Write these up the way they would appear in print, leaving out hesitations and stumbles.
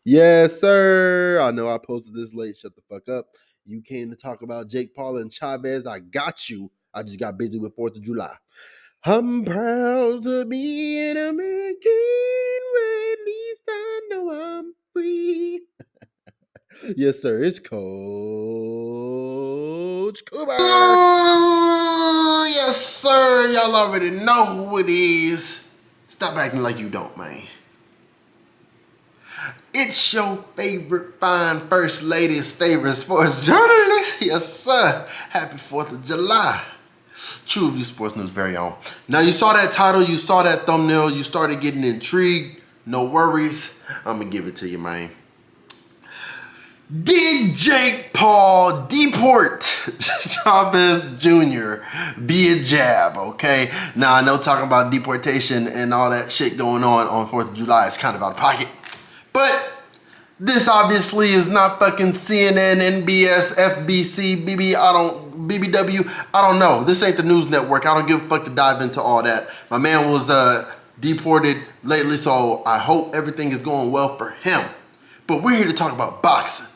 Yes, sir. I know I posted this late. Shut the fuck up. You came to talk about Jake Paul and Chavez. I got you. I just got busy with 4th of July. I'm proud to be an American, where at least I know I'm free. Yes, sir. It's Coach Cooper. Yes, sir. Y'all already know who it is. Stop acting like you don't, man. It's your favorite fine first lady's favorite sports journalist. Yes, sir. Happy 4th of July. True Review Sports News very own. Now, you saw that title, you saw that thumbnail, you started getting intrigued. No worries. I'm going to give it to you, man. Did Jake Paul deport Chavez Jr. via jab? Okay. Now, I know talking about deportation and all that shit going on 4th of July is kind of out of pocket. But this obviously is not fucking CNN, NBS, FBC, BBW. I don't know. This ain't the news network. I don't give a fuck to dive into all that. My man was deported lately, so I hope everything is going well for him. But we're here to talk about boxing.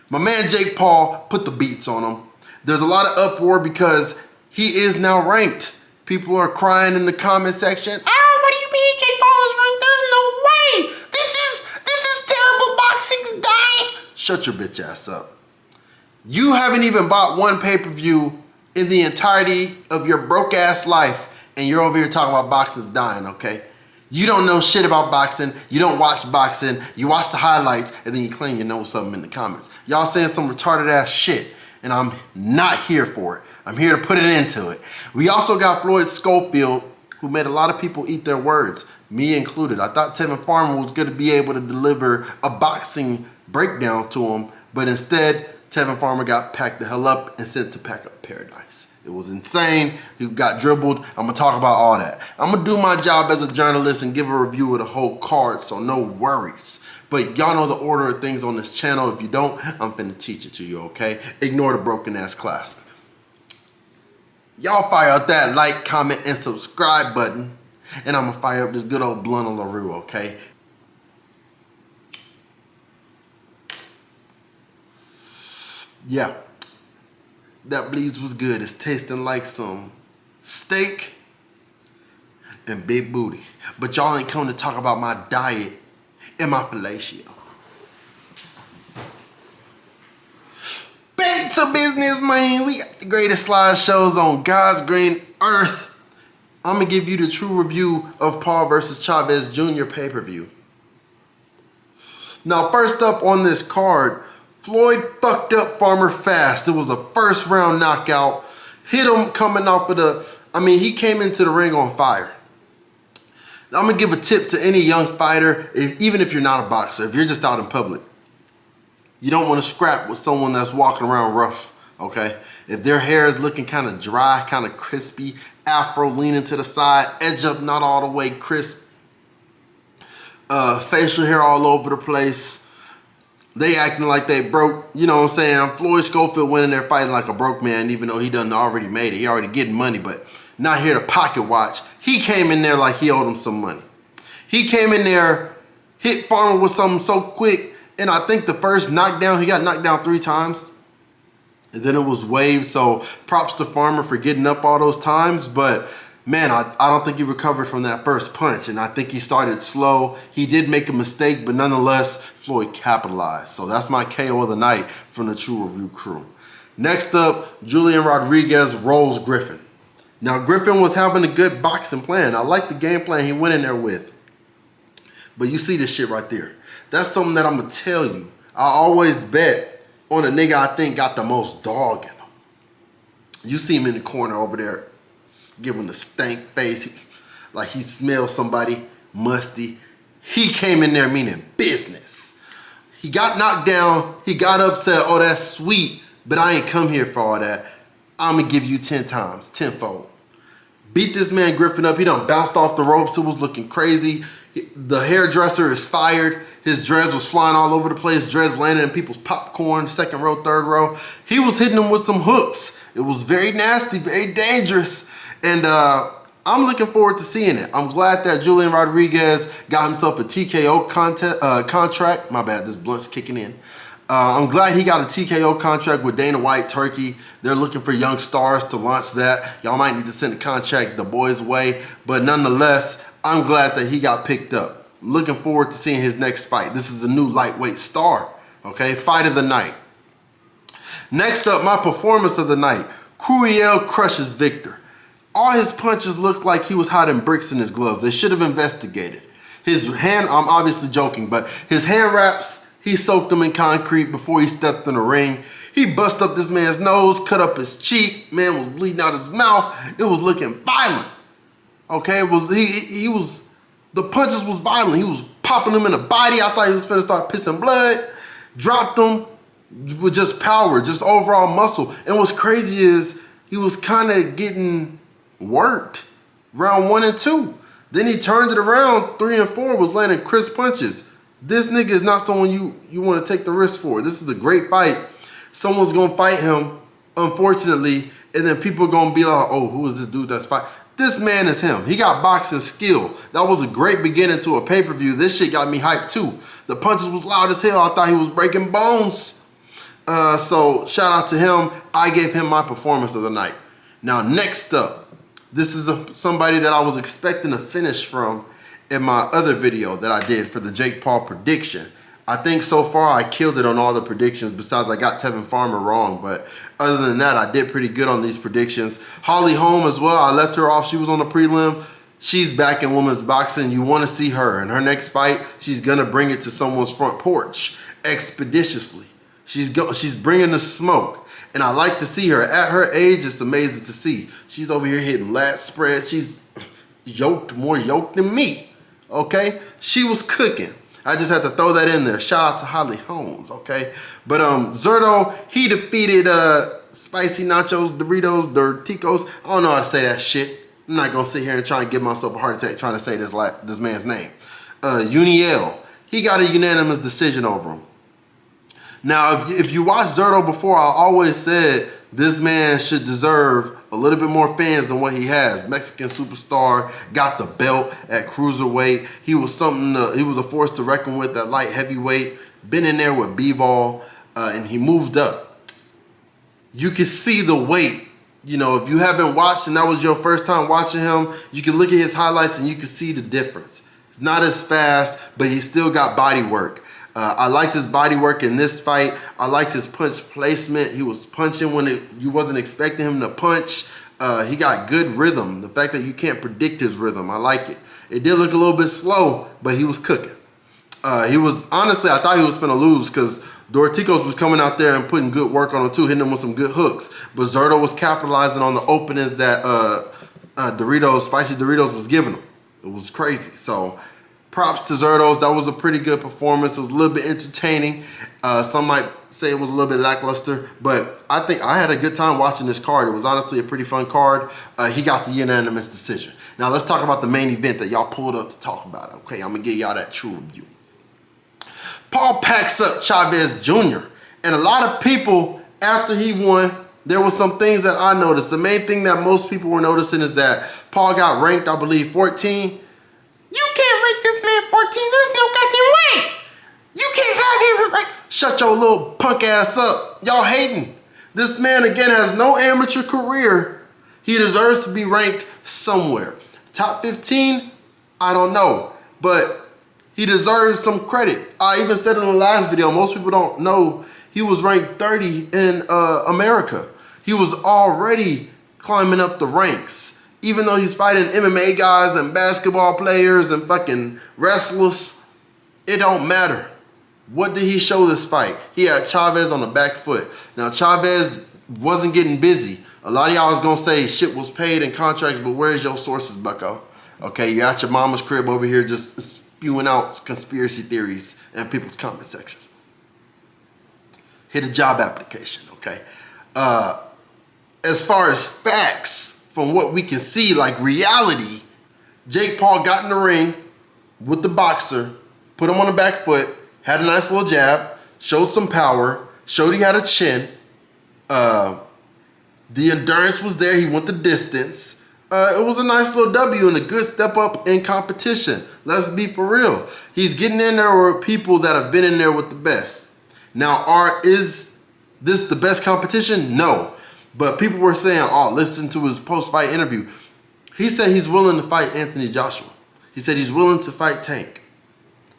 My man Jake Paul put the beats on him. There's a lot of uproar because he is now ranked. People are crying in the comment section. Oh, what do you mean Jake Paul is ranked? There's no way. This is terrible. Boxing's dying. Shut your bitch ass up. You haven't even bought one pay-per-view in the entirety of your broke ass life, and you're over here talking about boxing's dying, okay? You don't know shit about boxing. You don't watch boxing. You watch the highlights, and then you claim you know something in the comments. Y'all saying some retarded ass shit, and I'm not here for it. I'm here to put it into it. We also got Floyd Schofield, who made a lot of people eat their words, me included. I thought Tevin Farmer was going to be able to deliver a boxing breakdown to him, but instead, Tevin Farmer got packed the hell up and sent to pack up paradise. It was insane. He got dribbled. I'm going to talk about all that. I'm going to do my job as a journalist and give a review of the whole card, so no worries. But y'all know the order of things on this channel. If you don't, I'm finna teach it to you, okay? Ignore the broken ass clasp. Y'all fire out that like, comment, and subscribe button. And I'm going to fire up this good old blunt on LaRue, okay? Yeah. That bleeds was good. It's tasting like some steak and big booty. But y'all ain't come to talk about my diet and my fellatio. Back to business, man. We got the greatest slideshows on God's green earth. I'm going to give you the true review of Paul versus Chavez Jr. pay-per-view. Now, first up on this card, Floyd fucked up Farmer fast. It was a first round knockout. Hit him coming off of he came into the ring on fire. Now, I'm going to give a tip to any young fighter, even if you're not a boxer, if you're just out in public. You don't want to scrap with someone that's walking around rough, okay? If their hair is looking kind of dry, kind of crispy, afro leaning to the side, edge up not all the way crisp, facial hair all over the place, they acting like they broke, you know what I'm saying? Floyd Schofield went in there fighting like a broke man, even though he done already made it. He already getting money, but not here to pocket watch. He came in there like he owed him some money. He came in there, hit Farmer with something so quick, and I think the first knockdown, he got knocked down 3 times. And then it was waved, so props to Farmer for getting up all those times, but man, I don't think he recovered from that first punch, and I think he started slow. He did make a mistake, but nonetheless, Floyd capitalized. So that's my KO of the night from the True Review crew. Next up, Julian Rodriguez rolls Griffin. Now, Griffin was having a good boxing plan. I like the game plan he went in there with. But you see this shit right there. That's something that I'm going to tell you. I always bet on a nigga I think got the most dog in him. You see him in the corner over there, giving the stank face, like he smells somebody musty. He came in there meaning business. He got knocked down. He got upset. Oh, that's sweet, but I ain't come here for all that. I'm going to give you 10 times, tenfold. Beat this man Griffin up. He done bounced off the ropes. It was looking crazy. The hairdresser is fired. His dreads was flying all over the place. Dreads landed in people's popcorn, second row, third row. He was hitting them with some hooks. It was very nasty, very dangerous. And I I'm looking forward to seeing it. I'm glad that Julian Rodriguez got himself a TKO contract. My bad, this blunt's kicking in. I'm glad he got a TKO contract with Dana White, Turkey. They're looking for young stars to launch that. Y'all might need to send a contract the boys' way. But nonetheless, I'm glad that he got picked up. Looking forward to seeing his next fight. This is a new lightweight star. Okay, fight of the night. Next up, my performance of the night. Cruel crushes Victor. All his punches looked like he was hiding bricks in his gloves. They should have investigated. His hand, I'm obviously joking, but his hand wraps, he soaked them in concrete before he stepped in the ring. He bust up this man's nose, cut up his cheek. Man was bleeding out his mouth. It was looking violent. Okay, it was he was the punches was violent. He was popping them in the body. I thought he was finna start pissing blood. Dropped them with just power, just overall muscle. And what's crazy is he was kind of getting worked round 1 and 2. Then he turned it around. 3 and 4 was landing crisp punches. This nigga is not someone you want to take the risk for. This is a great fight. Someone's gonna fight him, unfortunately, and then people are gonna be like, oh, who is this dude that's fighting? This man is him. He got boxing skill. That was a great beginning to a pay-per-view. This shit got me hyped too. The punches was loud as hell. I thought he was breaking bones. So shout out to him. I gave him my performance of the night. Now next up, this is somebody that I was expecting a finish from in my other video that I did for the Jake Paul prediction. I think so far I killed it on all the predictions, besides I got Tevin Farmer wrong, but other than that, I did pretty good on these predictions. Holly Holm as well, I left her off. She was on the prelim. She's back in women's boxing. You want to see her. In her next fight, she's going to bring it to someone's front porch expeditiously. She's bringing the smoke. And I like to see her. At her age, it's amazing to see. She's over here hitting lat spreads. She's more yoked than me. Okay? She was cooking. I just had to throw that in there. Shout out to Holly Holmes, okay? But Zurdo, he defeated Spicy Nachos, Doritos, Dorticos. I don't know how to say that shit. I'm not gonna sit here and try and give myself a heart attack trying to say this man's name. Uniel, he got a unanimous decision over him. Now, if you watch Zurdo before, I always said this man should deserve a little bit more fans than what he has. Mexican superstar, got the belt at cruiserweight. He was he was a force to reckon with at light heavyweight. Been in there with B-ball, and he moved up. You can see the weight. You know, if you haven't watched and that was your first time watching him, you can look at his highlights and you can see the difference. It's not as fast, but he still got body work. I liked his body work in this fight. I liked his punch placement. He was punching when you wasn't expecting him to punch. He got good rhythm. The fact that you can't predict his rhythm, I like it. It did look a little bit slow, but he was cooking. Honestly, I thought he was finna lose because Dorticos was coming out there and putting good work on him too, hitting him with some good hooks. But Zurdo was capitalizing on the openings that Spicy Doritos was giving him. It was crazy. So props to Zurdos. That was a pretty good performance. It was a little bit entertaining. Some might say it was a little bit lackluster, but I think I had a good time watching this card. It was honestly a pretty fun card. He got the unanimous decision. Now let's talk about the main event that y'all pulled up to talk about. Okay, I'm gonna give y'all that true review. Paul packs up Chavez Jr. And a lot of people, after he won, there were some things that I noticed. The main thing that most people were noticing is that Paul got ranked, I believe, 14. You can't rank this man 14. There's no goddamn way. You can't have him ranked. Shut your little punk ass up. Y'all hating. This man, again, has no amateur career. He deserves to be ranked somewhere. Top 15? I don't know. But he deserves some credit. I even said in the last video, most people don't know he was ranked 30 in America. He was already climbing up the ranks. Even though he's fighting MMA guys and basketball players and fucking wrestlers, it don't matter. What did he show this fight? He had Chavez on the back foot. Now, Chavez wasn't getting busy. A lot of y'all was gonna say shit was paid in contracts, but where's your sources, bucko? Okay, you're at your mama's crib over here just spewing out conspiracy theories in people's comment sections. Hit a job application, okay? As far as facts, from what we can see, like reality, Jake Paul got in the ring with the boxer, put him on the back foot, had a nice little jab, showed some power, showed he had a chin. The endurance was there. He went the distance. It was a nice little W and a good step up in competition. Let's be for real. He's getting in there with people that have been in there with the best. Now, is this the best competition? No. But people were saying, oh, listen to his post-fight interview. He said he's willing to fight Anthony Joshua. He said he's willing to fight Tank.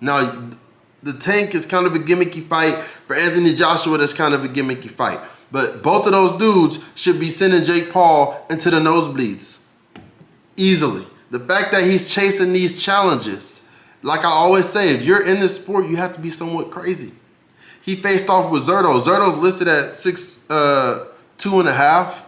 Now, the Tank is kind of a gimmicky fight. For Anthony Joshua, that's kind of a gimmicky fight. But both of those dudes should be sending Jake Paul into the nosebleeds. Easily. The fact that he's chasing these challenges, like I always say, if you're in this sport, you have to be somewhat crazy. He faced off with Zurdo. Zurdo's listed at 6'2.5".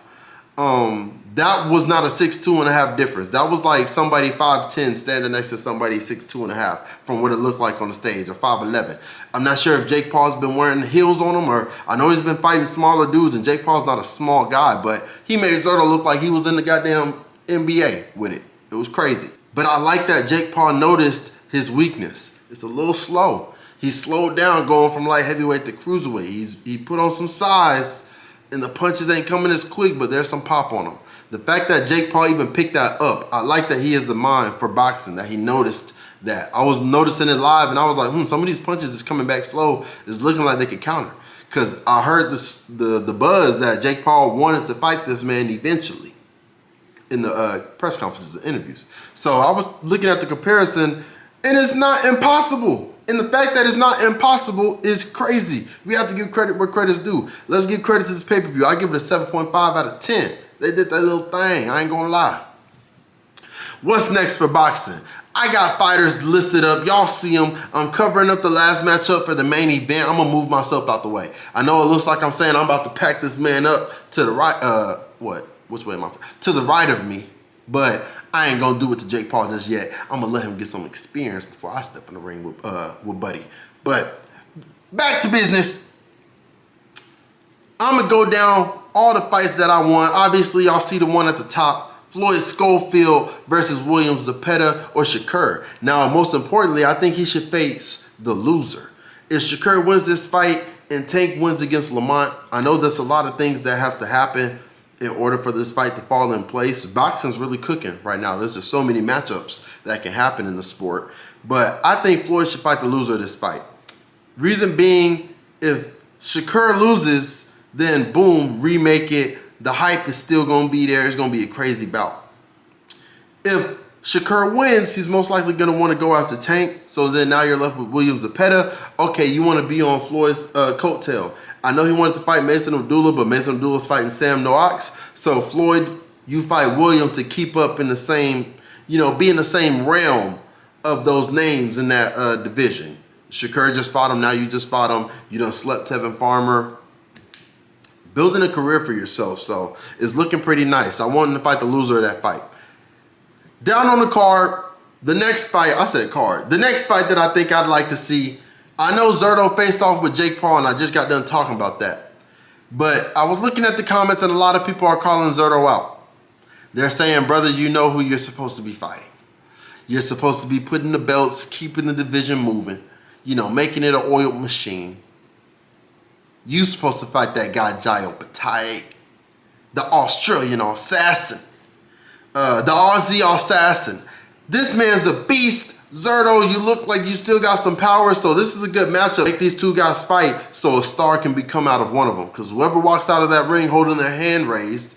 That was not a 6'2.5" difference. That was like somebody 5'10" standing next to somebody 6'2.5" from what it looked like on the stage, or 5'11". I'm not sure if Jake Paul's been wearing heels on him, or I know he's been fighting smaller dudes, and Jake Paul's not a small guy, but he made Zurdo look like he was in the goddamn NBA with it. It was crazy. But I like that Jake Paul noticed his weakness. It's a little slow. He slowed down going from light heavyweight to cruiserweight. He put on some size, and the punches ain't coming as quick, but there's some pop on them. The fact that Jake Paul even picked that up, I like that he has a mind for boxing, that he noticed that. I was noticing it live, and I was like, some of these punches is coming back slow. It's looking like they could counter. Because I heard the buzz that Jake Paul wanted to fight this man eventually in the press conferences and interviews. So I was looking at the comparison, and it's not impossible. And the fact that it's not impossible is crazy. We have to give credit where credit's due. Let's give credit to this pay-per-view. I give it a 7.5 out of 10. They did that little thing. I ain't gonna lie. What's next for boxing? I got fighters listed up. Y'all see them. I'm covering up the last matchup for the main event. I'm gonna move myself out the way. I know it looks like I'm saying I'm about to pack this man up to the right. Which way am I? To the right of me. But I ain't gonna do it to Jake Paul just yet. I'm gonna let him get some experience before I step in the ring with Buddy. But back to business. I'm gonna go down all the fights that I won. Obviously, y'all see the one at the top. Floyd Schofield versus William Zepeda or Shakur. Now, most importantly, I think he should face the loser. If Shakur wins this fight and Tank wins against Lamont, I know there's a lot of things that have to happen in order for this fight to fall in place. Boxing's really cooking right now. There's just so many matchups that can happen in the sport. But I think Floyd should fight the loser of this fight. Reason being, if Shakur loses, then boom, remake it. The hype is still going to be there. It's going to be a crazy bout. If Shakur wins, he's most likely going to want to go after Tank. So then now you're left with William Zepeda. Okay, you want to be on Floyd's coattail. I know he wanted to fight Mason Abdullah, but Mason Abdullah's fighting Sam Noax. So Floyd, you fight William to keep up in the same, be in the same realm of those names in that division. Shakur just fought him. Now you just fought him. You done slept Tevin Farmer. Building a career for yourself, so it's looking pretty nice. I want him to fight the loser of that fight. Down on the card, the next fight that I think I'd like to see, I know Zurdo faced off with Jake Paul, and I just got done talking about that. But I was looking at the comments, and a lot of people are calling Zurdo out. They're saying, brother, you know who you're supposed to be fighting. You're supposed to be putting the belts, keeping the division moving, making it an oiled machine. You supposed to fight that guy Jayo Bataille, the Australian assassin, the Aussie assassin. This man's a beast. Zurdo, you look like you still got some power, so this is a good matchup. Make these two guys fight so a star can become out of one of them. Because whoever walks out of that ring holding their hand raised,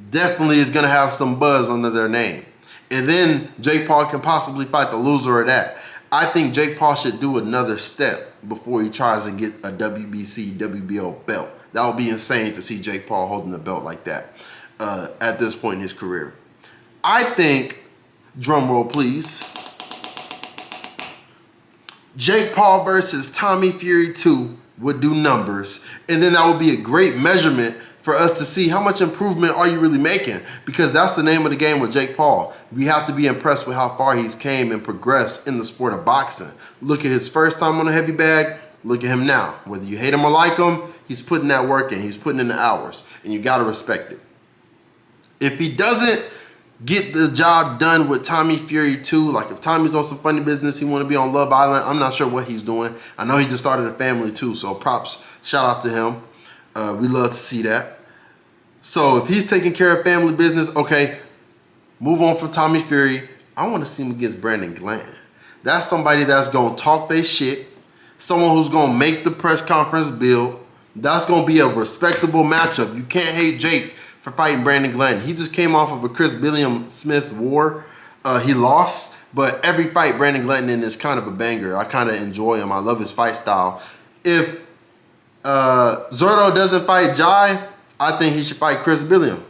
definitely is going to have some buzz under their name. And then Jake Paul can possibly fight the loser of that. I think Jake Paul should do another step before he tries to get a WBC, WBO belt. That would be insane to see Jake Paul holding the belt like that at this point in his career. I think, drum roll please, Jake Paul versus Tommy Fury 2 would do numbers. And then that would be a great measurement for us to see how much improvement are you really making, because that's the name of the game with Jake Paul. We have to be impressed with how far he's came and progressed in the sport of boxing. Look at his first time on a heavy bag, look at him now. Whether you hate him or like him, he's putting that work in, he's putting in the hours, and you gotta respect it. If he doesn't get the job done with Tommy Fury 2, like if Tommy's on some funny business, he wanna be on Love Island, I'm not sure what he's doing. I know he just started a family too, so props, shout out to him. We love to see that. So if he's taking care of family business, okay, move on from Tommy Fury. I want to see him against Brandon Glenn. That's somebody that's going to talk their shit. Someone who's going to make the press conference build. That's going to be a respectable matchup. You can't hate Jake for fighting Brandon Glenn. He just came off of a Chris Billiam Smith war. He lost, but every fight Brandon Glenn in is kind of a banger. I kind of enjoy him. I love his fight style. If Zurdo doesn't fight Jai, I think he should fight Chris Billiam.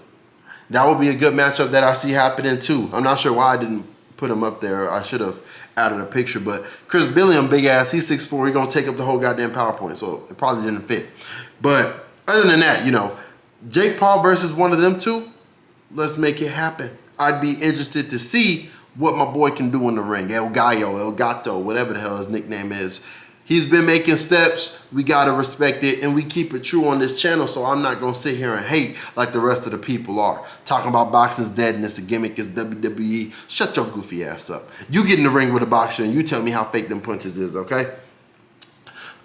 That would be a good matchup that I see happening too. I'm not sure why I didn't put him up there. I should have added a picture, but Chris Billiam, big ass, he's 6'4", he's gonna take up the whole goddamn PowerPoint, so it probably didn't fit. But other than that, you know, Jake Paul versus one of them two, let's make it happen. I'd be interested to see what my boy can do in the ring. El Gallo, El Gato, whatever the hell his nickname is. He's been making steps. We gotta respect it, and we keep it true on this channel, so I'm not gonna sit here and hate like the rest of the people are. Talking about boxing's dead and it's a gimmick, it's WWE. Shut your goofy ass up. You get in the ring with a boxer and you tell me how fake them punches is, okay?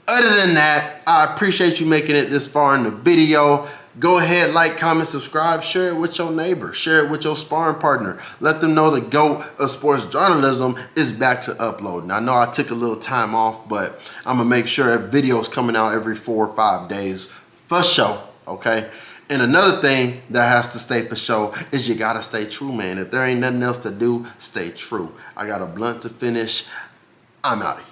Other than that, I appreciate you making it this far in the video. Go ahead, like, comment, subscribe, share it with your neighbor, share it with your sparring partner. Let them know the GOAT of sports journalism is back to uploading. I know I took a little time off, but I'm gonna make sure videos coming out every 4 or 5 days for sure, okay? And another thing that has to stay for sure is you gotta stay true, man. If there ain't nothing else to do, stay true. I got a blunt to finish. I'm out of here.